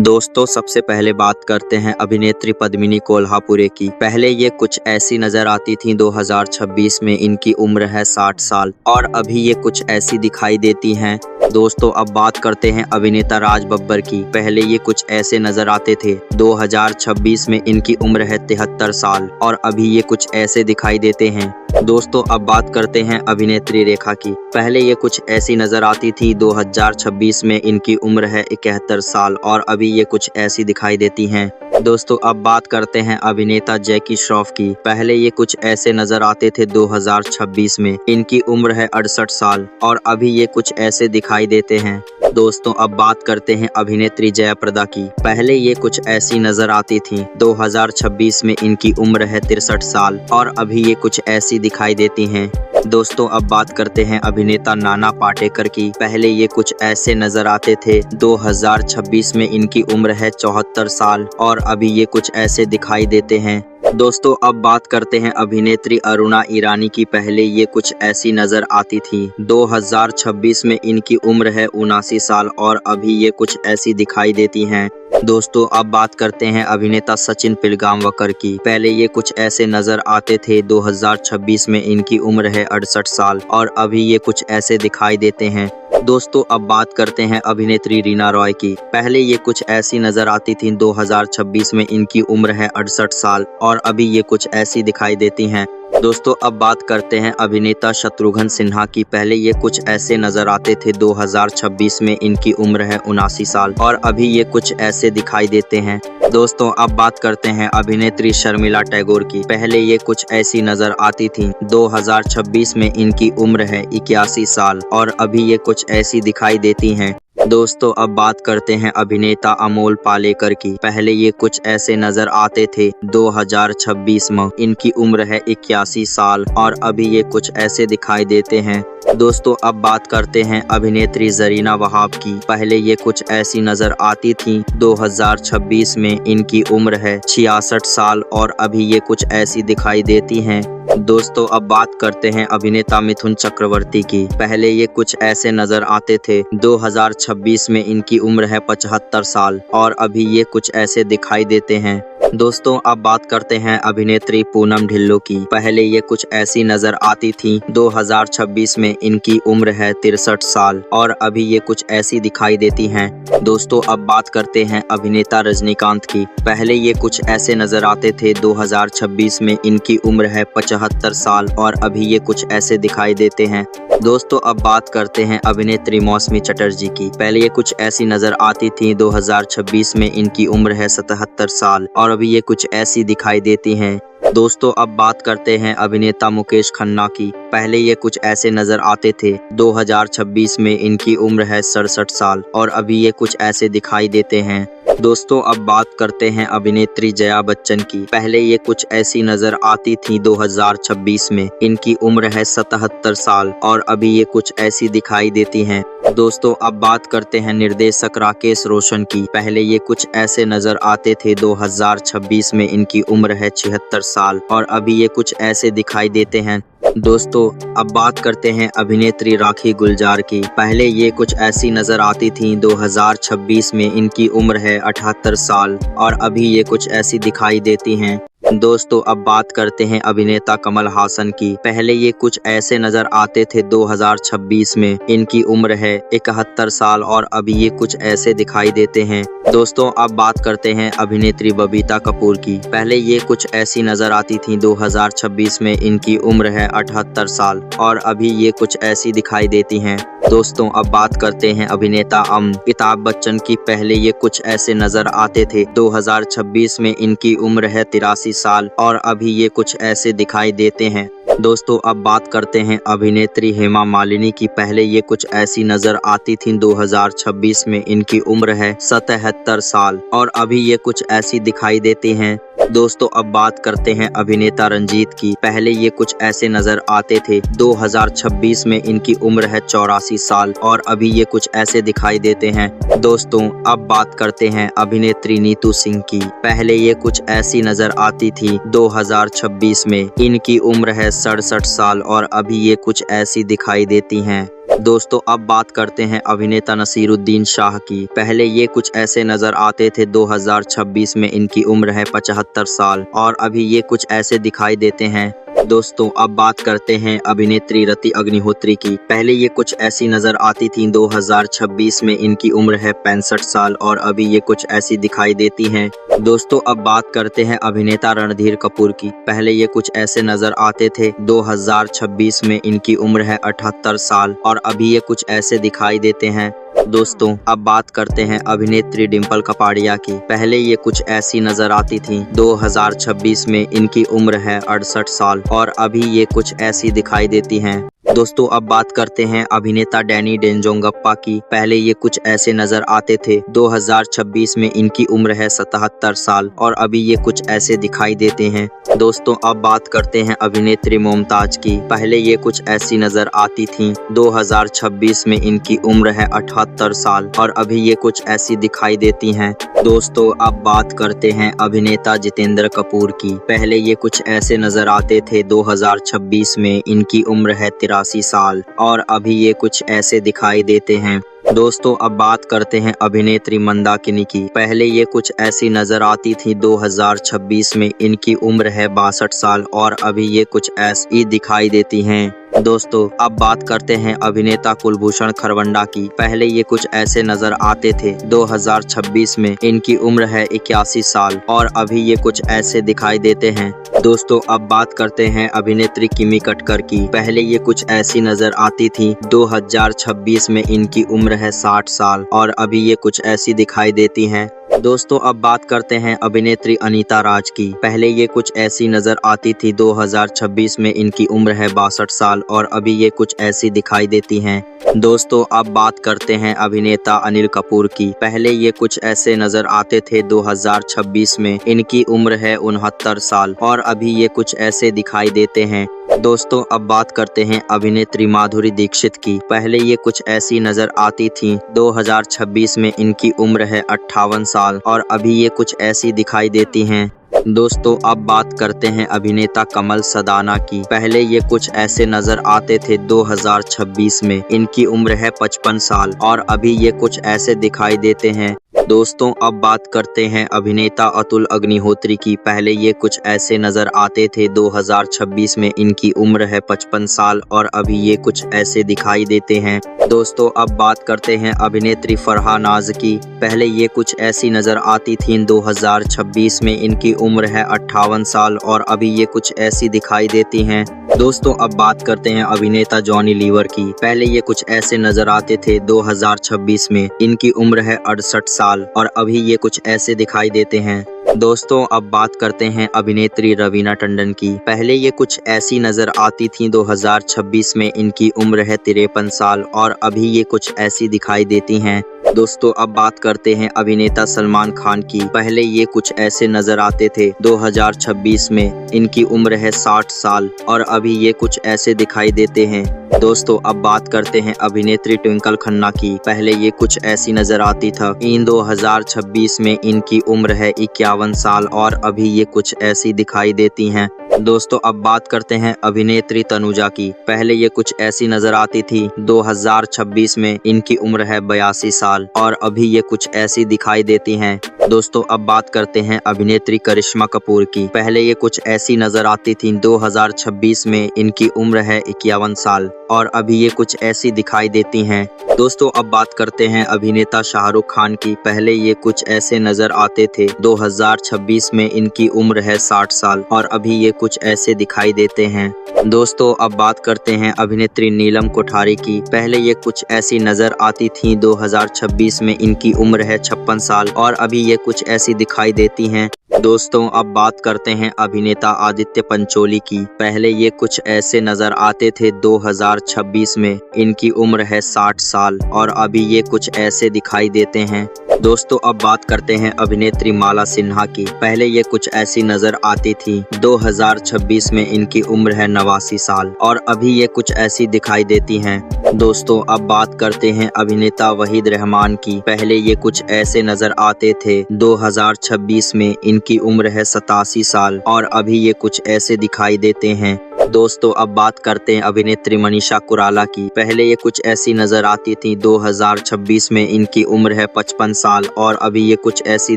दोस्तों सबसे पहले बात करते हैं अभिनेत्री पद्मिनी कोल्हापुरे की। पहले ये कुछ ऐसी नजर आती थी 2026 में इनकी उम्र है 60 साल और अभी ये कुछ ऐसी दिखाई देती हैं। दोस्तों अब बात करते हैं अभिनेता राज बब्बर की। पहले ये कुछ ऐसे नजर आते थे। 2026 में इनकी उम्र है 73 साल और अभी ये कुछ ऐसे दिखाई देते हैं। दोस्तों अब बात करते हैं अभिनेत्री रेखा की। पहले ये कुछ ऐसी नजर आती थी। 2026 में इनकी उम्र है 71 साल और अभी ये कुछ ऐसी दिखाई देती हैं। दोस्तों अब बात करते हैं अभिनेता जैकी श्रॉफ की। पहले ये कुछ ऐसे नजर आते थे। 2026 में इनकी उम्र है 68 साल और अभी ये कुछ ऐसे दिखाई देते हैं। दोस्तों अब बात करते हैं अभिनेत्री जया प्रदा की। पहले ये कुछ ऐसी नजर आती थी। 2026 में इनकी उम्र है 63 साल और अभी ये कुछ ऐसी दिखाई देती हैं। दोस्तों अब बात करते हैं अभिनेता नाना पाटेकर की। पहले ये कुछ ऐसे नजर आते थे। 2026 में इनकी उम्र है 74 साल और अभी ये कुछ ऐसे दिखाई देते हैं। दोस्तों अब बात करते हैं अभिनेत्री अरुणा ईरानी की। पहले ये कुछ ऐसी नजर आती थी। 2026 में इनकी उम्र है 79 साल और अभी ये कुछ ऐसी दिखाई देती हैं। दोस्तों अब बात करते हैं अभिनेता सचिन पिलगांवकर की। पहले ये कुछ ऐसे नजर आते थे। 2026 में इनकी उम्र है 68 साल और अभी ये कुछ ऐसे दिखाई देते हैं। दोस्तों अब बात करते हैं अभिनेत्री रीना रॉय की। पहले ये कुछ ऐसी नजर आती थी। 2026 में इनकी उम्र है 68 साल और अभी ये कुछ ऐसी दिखाई देती हैं। दोस्तों अब बात करते हैं अभिनेता शत्रुघ्न सिन्हा की। पहले ये कुछ ऐसे नजर आते थे। 2026 में इनकी उम्र है 79 साल और अभी ये कुछ ऐसे दिखाई देते हैं। दोस्तों अब बात करते हैं अभिनेत्री शर्मिला टैगोर की। पहले ये कुछ ऐसी नजर आती थी। 2026 में इनकी उम्र है 81 साल और अभी ये कुछ ऐसी दिखाई देती हैं। दोस्तों अब बात करते हैं अभिनेता अमोल पालेकर की। पहले ये कुछ ऐसे नजर आते थे। 2026 में इनकी उम्र है 81 साल और अभी ये कुछ ऐसे दिखाई देते हैं। दोस्तों अब बात करते हैं अभिनेत्री जरीना वहाब की। पहले ये कुछ ऐसी नजर आती थी। 2026 में इनकी उम्र है 66 साल और अभी ये कुछ ऐसी दिखाई देती हैं। दोस्तों अब बात करते हैं अभिनेता मिथुन चक्रवर्ती की। पहले ये कुछ ऐसे नजर आते थे। 2026 में इनकी उम्र है 75 साल और अभी ये कुछ ऐसे दिखाई देते हैं। दोस्तों अब बात करते हैं अभिनेत्री पूनम ढिल्लों की। पहले ये कुछ ऐसी नजर आती थी। 2026 में इनकी उम्र है 63 साल और अभी ये कुछ ऐसी दिखाई देती हैं। दोस्तों अब बात करते हैं अभिनेता रजनीकांत की। पहले ये कुछ ऐसे नजर आते थे। 2026 में इनकी उम्र है 75 साल और अभी ये कुछ ऐसे दिखाई देते हैं। दोस्तों अब बात करते हैं अभिनेत्री मौसमी चटर्जी की। पहले ये कुछ ऐसी नजर आती थी। 2026 में इनकी उम्र है 77 साल और अभी ये कुछ ऐसी दिखाई देती हैं। दोस्तों अब बात करते हैं अभिनेता मुकेश खन्ना की। पहले ये कुछ ऐसे नजर आते थे। 2026 में इनकी उम्र है 67 साल और अभी ये कुछ ऐसे दिखाई देते हैं। दोस्तों अब बात करते हैं अभिनेत्री जया बच्चन की। पहले ये कुछ ऐसी नजर आती थी। 2026 में इनकी उम्र है 77 साल और अभी ये कुछ ऐसी दिखाई देती हैं। दोस्तों अब बात करते हैं निर्देशक राकेश रोशन की। पहले ये कुछ ऐसे नजर आते थे। 2026 में इनकी उम्र है 76 साल और अभी ये कुछ ऐसे दिखाई देते हैं। दोस्तों अब बात करते हैं अभिनेत्री राखी गुलजार की। पहले ये कुछ ऐसी नजर आती थी। 2026 में इनकी उम्र है 78 साल और अभी ये कुछ ऐसी दिखाई देती हैं। दोस्तों अब बात करते हैं अभिनेता कमल हासन की। पहले ये कुछ ऐसे नजर आते थे। 2026 में इनकी उम्र है 71 साल और अभी ये कुछ ऐसे दिखाई देते हैं। दोस्तों अब बात करते हैं अभिनेत्री बबीता कपूर की। पहले ये कुछ ऐसी नजर आती थी। 2026 में इनकी उम्र है 78 साल और अभी ये कुछ ऐसी दिखाई देती हैं। दोस्तों अब बात करते हैं अभिनेता अमिताभ बच्चन की। पहले ये कुछ ऐसे नजर आते थे। 2026 में इनकी उम्र है 83 साल और अभी ये कुछ ऐसे दिखाई देते हैं। दोस्तों अब बात करते हैं अभिनेत्री हेमा मालिनी की। पहले ये कुछ ऐसी नजर आती थी। 2026 में इनकी उम्र है 77 साल और अभी ये कुछ ऐसी दिखाई देती हैं। दोस्तों अब बात करते हैं अभिनेता रंजीत की। पहले ये कुछ ऐसे नजर आते थे। 2026 में इनकी उम्र है 84 साल और अभी ये कुछ ऐसे दिखाई देते हैं। दोस्तों अब बात करते हैं अभिनेत्री नीतू सिंह की। पहले ये कुछ ऐसी नजर आती थी। 2026 में इनकी उम्र है 67 साल और अभी ये कुछ ऐसी दिखाई देती हैं। दोस्तों अब बात करते हैं अभिनेता नसीरुद्दीन शाह की। पहले ये कुछ ऐसे नजर आते थे। 2026 में इनकी उम्र है 75 साल और अभी ये कुछ ऐसे दिखाई देते हैं। दोस्तों अब बात करते हैं अभिनेत्री रति अग्निहोत्री की। पहले ये कुछ ऐसी नजर आती थी। 2026 में इनकी उम्र है 65 साल और अभी ये कुछ ऐसी दिखाई देती हैं। दोस्तों अब बात करते हैं अभिनेता रणधीर कपूर की। पहले ये कुछ ऐसे नजर आते थे। 2026 में इनकी उम्र है 78 साल और अभी ये कुछ ऐसे दिखाई देते हैं। दोस्तों अब बात करते हैं अभिनेत्री डिंपल कपाड़िया की। पहले ये कुछ ऐसी नजर आती थी। 2026 में इनकी उम्र है 68 साल और अभी ये कुछ ऐसी दिखाई देती हैं। दोस्तों अब बात करते हैं अभिनेता डैनी डेंजोंगप्पा की। पहले ये कुछ ऐसे नजर आते थे। 2026 में इनकी उम्र है 77 साल और अभी ये कुछ ऐसे दिखाई देते हैं। दोस्तों अब बात करते हैं अभिनेत्री मुमताज की। पहले ये कुछ ऐसी नजर आती थी। 2026 में इनकी उम्र है 78 साल और अभी ये कुछ ऐसी दिखाई देती हैं। दोस्तों अब बात करते हैं अभिनेता जितेंद्र कपूर की। पहले ये कुछ ऐसे नजर आते थे। 2026 में इनकी उम्र है 83 साल और अभी ये कुछ ऐसे दिखाई देते हैं। दोस्तों अब बात करते हैं अभिनेत्री मंदाकिनी की। पहले ये कुछ ऐसी नजर आती थी। 2026 में इनकी उम्र है 62 साल और अभी ये कुछ ऐसी दिखाई देती हैं। दोस्तों अब बात करते हैं अभिनेता कुलभूषण खरवंडा की। पहले ये कुछ ऐसे नजर आते थे। 2026 में इनकी उम्र है 81 साल और अभी ये कुछ ऐसे दिखाई देते हैं। दोस्तों अब बात करते हैं अभिनेत्री किमी कटकर की। पहले ये कुछ ऐसी नजर आती थी। 2026 में इनकी उम्र है 60 साल और अभी ये कुछ ऐसी दिखाई देती हैं। दोस्तों अब बात करते हैं अभिनेत्री अनीता राज की। पहले ये कुछ ऐसी नजर आती थी। 2026 में इनकी उम्र है 62 साल और अभी ये कुछ ऐसी दिखाई देती हैं। दोस्तों अब बात करते हैं अभिनेता अनिल कपूर की। पहले ये कुछ ऐसे नजर आते थे। 2026 में इनकी उम्र है 69 साल और अभी ये कुछ ऐसे दिखाई देते हैं। दोस्तों अब बात करते हैं अभिनेत्री माधुरी दीक्षित की। पहले ये कुछ ऐसी नजर आती थी। 2026 में इनकी उम्र है 58 साल और अभी ये कुछ ऐसी दिखाई देती हैं। दोस्तों अब बात करते हैं अभिनेता कमल सदाना की। पहले ये कुछ ऐसे नजर आते थे। 2026 में इनकी उम्र है 55 साल और अभी ये कुछ ऐसे दिखाई देते हैं। दोस्तों अब बात करते हैं अभिनेता अतुल अग्निहोत्री की। पहले ये कुछ ऐसे नजर आते थे। 2026 में इनकी उम्र है 55 साल और अभी ये कुछ ऐसे दिखाई देते हैं। दोस्तों अब बात करते हैं अभिनेत्री फरहा नाज की। पहले ये कुछ ऐसी नजर आती थी। 2026 में इनकी उम्र है 58 साल और अभी ये कुछ ऐसी दिखाई देती हैं। दोस्तों अब बात करते हैं अभिनेता जॉनी लीवर की। पहले ये कुछ ऐसे नजर आते थे। 2026 में इनकी उम्र है 68 साल और अभी ये कुछ ऐसे दिखाई देते हैं। दोस्तों अब बात करते हैं अभिनेत्री रवीना टंडन की। पहले ये कुछ ऐसी नजर आती थी। 2026 में इनकी उम्र है 53 साल और अभी ये कुछ ऐसी दिखाई देती हैं। दोस्तों अब बात करते हैं अभिनेता सलमान खान की। पहले ये कुछ ऐसे नजर आते थे। 2026 में इनकी उम्र है 60 साल और अभी ये कुछ ऐसे दिखाई देते हैं। दोस्तों अब बात करते हैं अभिनेत्री ट्विंकल खन्ना की। पहले ये कुछ ऐसी नजर आती था। 2026 में इनकी उम्र है 51 साल और अभी ये कुछ ऐसी दिखाई देती हैं। दोस्तों अब बात करते हैं अभिनेत्री तनुजा की। पहले ये कुछ ऐसी नजर आती थी। 2026 में इनकी उम्र है 82 साल और अभी ये कुछ ऐसी दिखाई देती हैं। दोस्तों अब बात करते हैं अभिनेत्री करिश्मा कपूर की। पहले ये कुछ ऐसी नजर आती थी। 2026 में इनकी उम्र है 51 साल और अभी ये कुछ ऐसी दिखाई देती हैं। दोस्तों अब बात करते हैं अभिनेता शाहरुख खान की। पहले ये कुछ ऐसे नजर आते थे। 2026 में इनकी उम्र है 60 साल और अभी ये कुछ ऐसे दिखाई देते हैं। दोस्तों अब बात करते हैं अभिनेत्री नीलम कोठारी की। पहले ये कुछ ऐसी नजर आती थी। 2026 में इनकी उम्र है 56 साल और अभी ये कुछ ऐसी दिखाई देती हैं। दोस्तों अब बात करते हैं अभिनेता आदित्य पंचोली की। पहले ये कुछ ऐसे नजर आते थे। 2026 में इनकी उम्र है 60 साल और अभी ये कुछ ऐसे दिखाई देते हैं। दोस्तों अब बात करते हैं अभिनेत्री माला सिन्हा की। पहले ये कुछ ऐसी नजर आती थी। 2026 में इनकी उम्र है 89 साल और अभी ये कुछ ऐसी दिखाई देती हैं। दोस्तों अब बात करते हैं अभिनेता वहीद रहमान की। पहले ये कुछ ऐसे नजर आते थे। 2026 में इनकी इनकी उम्र है 87 साल और अभी ये कुछ ऐसे दिखाई देते हैं। दोस्तों अब बात करते हैं अभिनेत्री मनीषा कोइराला की। पहले ये कुछ ऐसी नजर आती थी। 2026 में इनकी उम्र है 55 साल और अभी ये कुछ ऐसी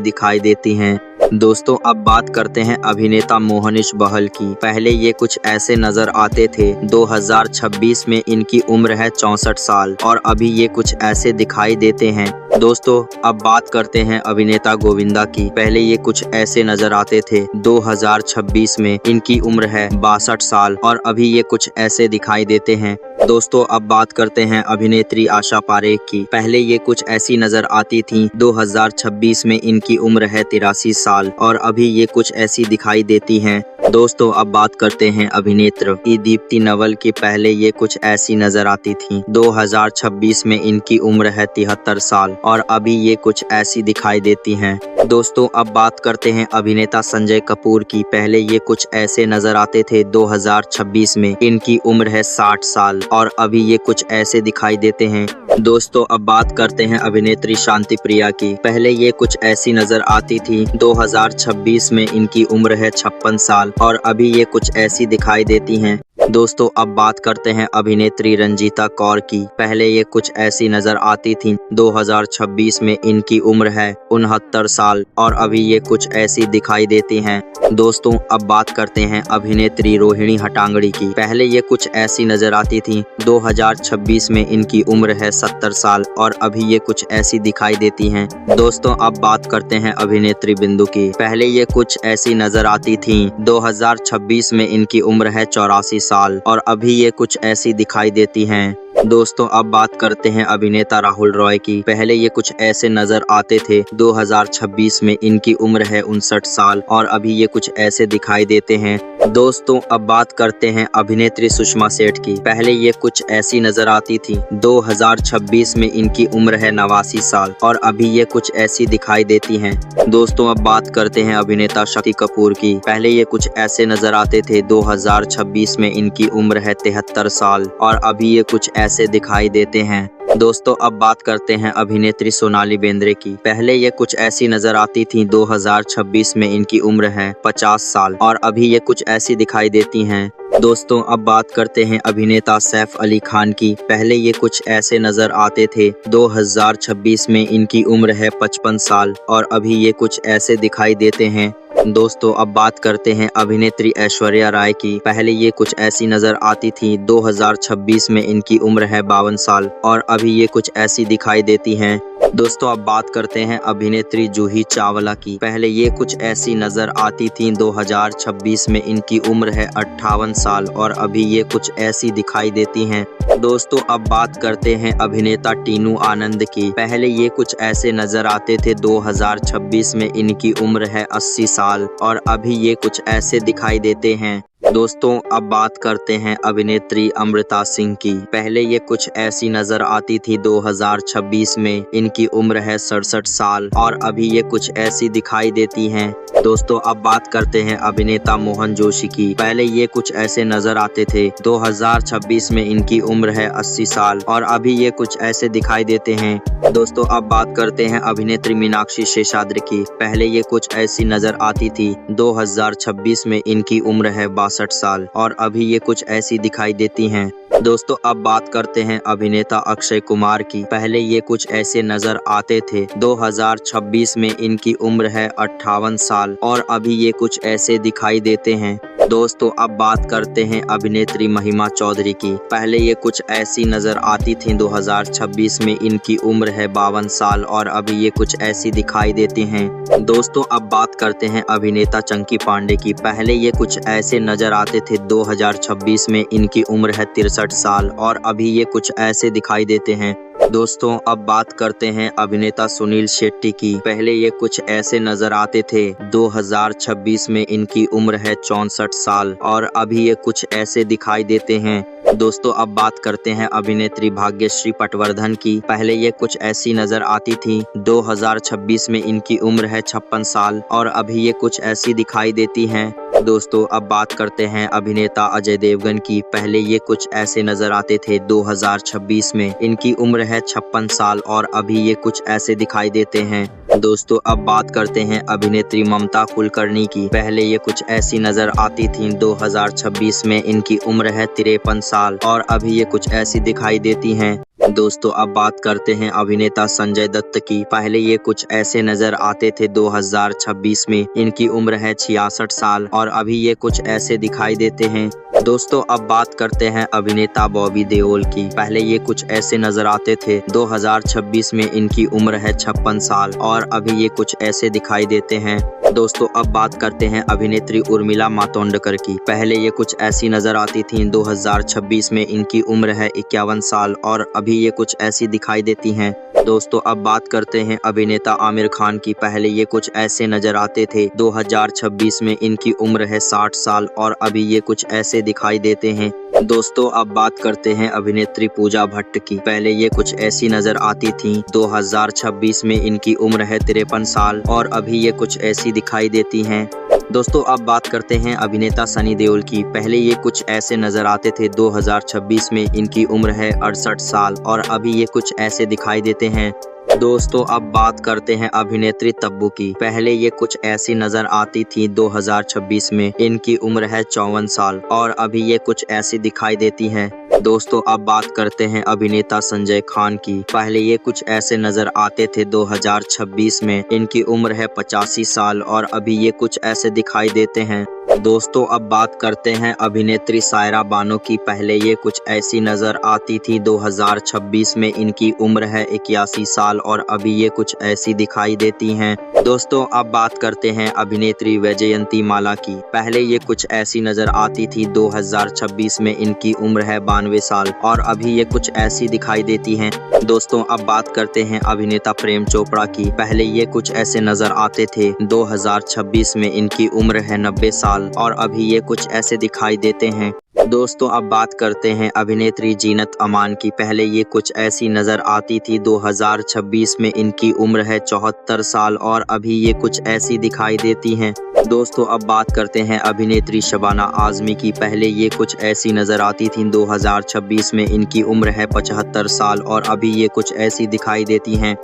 दिखाई देती हैं। दोस्तों अब बात करते हैं अभिनेता मोहनीश बहल की। पहले ये कुछ ऐसे नजर आते थे। 2026 में इनकी उम्र है 64 साल और अभी ये कुछ ऐसे दिखाई देते हैं। दोस्तों अब बात करते हैं अभिनेता गोविंदा की। पहले ये कुछ ऐसे नजर आते थे। 2026 में इनकी उम्र है 62 साल और अभी ये कुछ ऐसे दिखाई देते हैं। दोस्तों अब बात करते हैं अभिनेत्री आशा पारेख की। पहले ये कुछ ऐसी नजर आती थी। 2026 में इनकी उम्र है 83 साल और अभी ये कुछ ऐसी दिखाई देती हैं। दोस्तों अब बात करते हैं अभिनेत्री दीप्ति नवल की। पहले ये कुछ ऐसी नजर आती थी। 2026 में इनकी उम्र है 73 साल और अभी ये कुछ ऐसी दिखाई देती हैं। दोस्तों अब बात करते हैं अभिनेता संजय कपूर की। पहले ये कुछ ऐसे नजर आते थे। 2026 में इनकी उम्र है 60 साल और अभी ये कुछ ऐसे दिखाई देते हैं। दोस्तों अब बात करते हैं अभिनेत्री शांति प्रिया की। पहले ये कुछ ऐसी नजर आती थी। 2026 में इनकी उम्र है 56 साल और अभी ये कुछ ऐसी दिखाई देती हैं। दोस्तों अब बात करते हैं अभिनेत्री रंजीता कौर की। पहले ये कुछ ऐसी नजर आती थी। 2026 में इनकी उम्र है 69 साल और अभी ये कुछ ऐसी दिखाई देती हैं। दोस्तों अब बात करते हैं अभिनेत्री रोहिणी हट्टांगडी की। पहले ये कुछ ऐसी नजर आती थी। 2026 में इनकी उम्र है 70 साल और अभी ये कुछ ऐसी दिखाई देती हैं। दोस्तों अब बात करते हैं अभिनेत्री बिंदु की। पहले ये कुछ ऐसी नजर आती थी। 2026 में इनकी उम्र है 84 साल और अभी ये कुछ ऐसी दिखाई देती हैं। दोस्तों अब बात करते हैं अभिनेता राहुल रॉय की। पहले ये कुछ ऐसे नजर आते थे। 2026 में इनकी उम्र है 59 साल और अभी ये कुछ ऐसे दिखाई देते हैं। दोस्तों अब बात करते हैं अभिनेत्री सुषमा सेठ की। पहले ये कुछ ऐसी नजर आती थी। 2026 में इनकी उम्र है 89 साल और अभी ये कुछ ऐसी दिखाई देती हैं। दोस्तों अब बात करते हैं अभिनेता शक्ति कपूर की। पहले ये कुछ ऐसे नजर आते थे। 2026 में इनकी उम्र है 73 साल और अभी ये कुछ ऐसे दिखाई देते हैं। दोस्तों अब बात करते हैं अभिनेत्री सोनाली बेंद्रे की। पहले ये कुछ ऐसी नजर आती थी। 2026 में इनकी उम्र है 50 साल और अभी ये कुछ ऐसी दिखाई देती हैं। दोस्तों अब बात करते हैं अभिनेता सैफ अली खान की। पहले ये कुछ ऐसे नजर आते थे। 2026 में इनकी उम्र है 55 साल और अभी ये कुछ ऐसे दिखाई देते हैं। दोस्तों अब बात करते हैं अभिनेत्री ऐश्वर्या राय की। पहले ये कुछ ऐसी नजर आती थी। 2026 में इनकी उम्र है 52 साल और अभी ये कुछ ऐसी दिखाई देती हैं। दोस्तों अब बात करते हैं अभिनेत्री जूही चावला की। पहले ये कुछ ऐसी नजर आती थी। 2026 में इनकी उम्र है 58 साल और अभी ये कुछ ऐसी दिखाई देती हैं। दोस्तों अब बात करते हैं अभिनेता टीनू आनंद की। पहले ये कुछ ऐसे नजर आते थे। 2026 में इनकी उम्र है 80 साल और अभी ये कुछ ऐसे दिखाई देते हैं। दोस्तों अब बात करते हैं अभिनेत्री अमृता सिंह की। पहले ये कुछ ऐसी नजर आती थी। 2026 में इनकी उम्र है 67 साल और अभी ये कुछ ऐसी दिखाई देती हैं। दोस्तों अब बात करते हैं अभिनेता मोहन जोशी की। पहले ये कुछ ऐसे नजर आते थे। 2026 में इनकी उम्र है 80 साल और अभी ये कुछ ऐसे दिखाई देते हैं। दोस्तों अब बात करते हैं अभिनेत्री मीनाक्षी शेषाद्री की। पहले ये कुछ ऐसी नजर आती थी। 2026 में इनकी उम्र है 62 साल और अभी ये कुछ ऐसी दिखाई देती हैं। दोस्तों अब बात करते हैं अभिनेता अक्षय कुमार की। पहले ये कुछ ऐसे नजर आते थे। 2026 में इनकी उम्र है 58 साल और अभी ये कुछ ऐसे दिखाई देते हैं। दोस्तों अब बात करते हैं अभिनेत्री महिमा चौधरी की। पहले ये कुछ ऐसी नजर आती थी। 2026 में इनकी उम्र है 52 साल और अभी ये कुछ ऐसी दिखाई देती हैं। दोस्तों अब बात करते हैं अभिनेता चंकी पांडे की। पहले ये कुछ ऐसे नजर आते थे। 2026 में इनकी उम्र है 63 साल और अभी ये कुछ ऐसे दिखाई देते हैं। दोस्तों अब बात करते हैं अभिनेता सुनील शेट्टी की। पहले ये कुछ ऐसे नजर आते थे। 2026 में इनकी उम्र है 64 साल और अभी ये कुछ ऐसे दिखाई देते हैं। दोस्तों अब बात करते हैं अभिनेत्री भाग्यश्री पटवर्धन की। पहले ये कुछ ऐसी नजर आती थी। 2026 में इनकी उम्र है 56 साल और अभी ये कुछ ऐसी दिखाई देती हैं। दोस्तों अब बात करते हैं अभिनेता अजय देवगन की। पहले ये कुछ ऐसे नजर आते थे। 2026 में इनकी उम्र है 56 साल और अभी ये कुछ ऐसे दिखाई देते हैं। दोस्तों अब बात करते हैं अभिनेत्री ममता कुलकर्णी की। पहले ये कुछ ऐसी नजर आती थीं। 2026 में इनकी उम्र है 53 साल और अभी ये कुछ ऐसी दिखाई देती हैं। दोस्तों अब बात करते हैं अभिनेता संजय दत्त की। पहले ये कुछ ऐसे नजर आते थे। 2026 में इनकी उम्र है 66 साल और अभी ये कुछ ऐसे दिखाई देते हैं। दोस्तों अब बात करते हैं अभिनेता बॉबी देओल की। पहले ये कुछ ऐसे नजर आते थे। 2026 में इनकी उम्र है 56 साल और अभी ये कुछ ऐसे दिखाई देते हैं। दोस्तों अब बात करते हैं अभिनेत्री उर्मिला मातोंडकर की। पहले ये कुछ ऐसी नजर आती थीं। 2026 में इनकी उम्र है 51 साल और अभी ये कुछ ऐसी दिखाई देती हैं। दोस्तों अब बात करते हैं अभिनेता आमिर खान की। पहले ये कुछ ऐसे नजर आते थे। 2026 में इनकी उम्र है 60 साल और अभी ये कुछ ऐसे दिखाई देते हैं। दोस्तों अब बात करते हैं अभिनेत्री पूजा भट्ट की। पहले ये कुछ ऐसी नजर आती थीं। 2026 में इनकी उम्र है 53 साल और अभी ये कुछ ऐसी दिखाई देती हैं। दोस्तों अब बात करते हैं अभिनेता सनी देओल की। पहले ये कुछ ऐसे नजर आते थे। 2026 में इनकी उम्र है 68 साल और अभी ये कुछ ऐसे दिखाई देते हैं। दोस्तों अब बात करते हैं अभिनेत्री तब्बू की। पहले ये कुछ ऐसी नजर आती थी। 2026 में इनकी उम्र है 54 साल और अभी ये कुछ ऐसी दिखाई देती हैं। दोस्तों अब बात करते हैं अभिनेता संजय खान की। पहले ये कुछ ऐसे नजर आते थे। 2026 में इनकी उम्र है 85 साल और अभी ये कुछ ऐसे दिखाई देते हैं। दोस्तों अब बात करते हैं अभिनेत्री सायरा बानो की। पहले ये कुछ ऐसी नजर आती थी। 2026 में इनकी उम्र है 81 साल और अभी ये कुछ ऐसी दिखाई देती हैं। दोस्तों अब बात करते हैं अभिनेत्री वैजयंती माला की। पहले ये कुछ ऐसी नजर आती थी। 2026 में इनकी उम्र है 92 साल और अभी ये कुछ ऐसी दिखाई देती हैं। दोस्तों अब बात करते हैं अभिनेता प्रेम चोपड़ा की। पहले ये कुछ ऐसे नजर आते थे। 2026 में इनकी उम्र है 90 साल और अभी ये कुछ ऐसे दिखाई देते हैं। दोस्तों अब बात करते हैं अभिनेत्री जीनत अमान की। पहले ये कुछ ऐसी नजर आती थी। 2026 में इनकी उम्र है 74 साल और अभी ये कुछ ऐसी दिखाई देती हैं। दोस्तों अब बात करते हैं अभिनेत्री शबाना आजमी की। पहले ये कुछ ऐसी नजर आती थी। 2026 में इनकी उम्र है 75 साल और अभी ये कुछ ऐसी दिखाई देती हैं।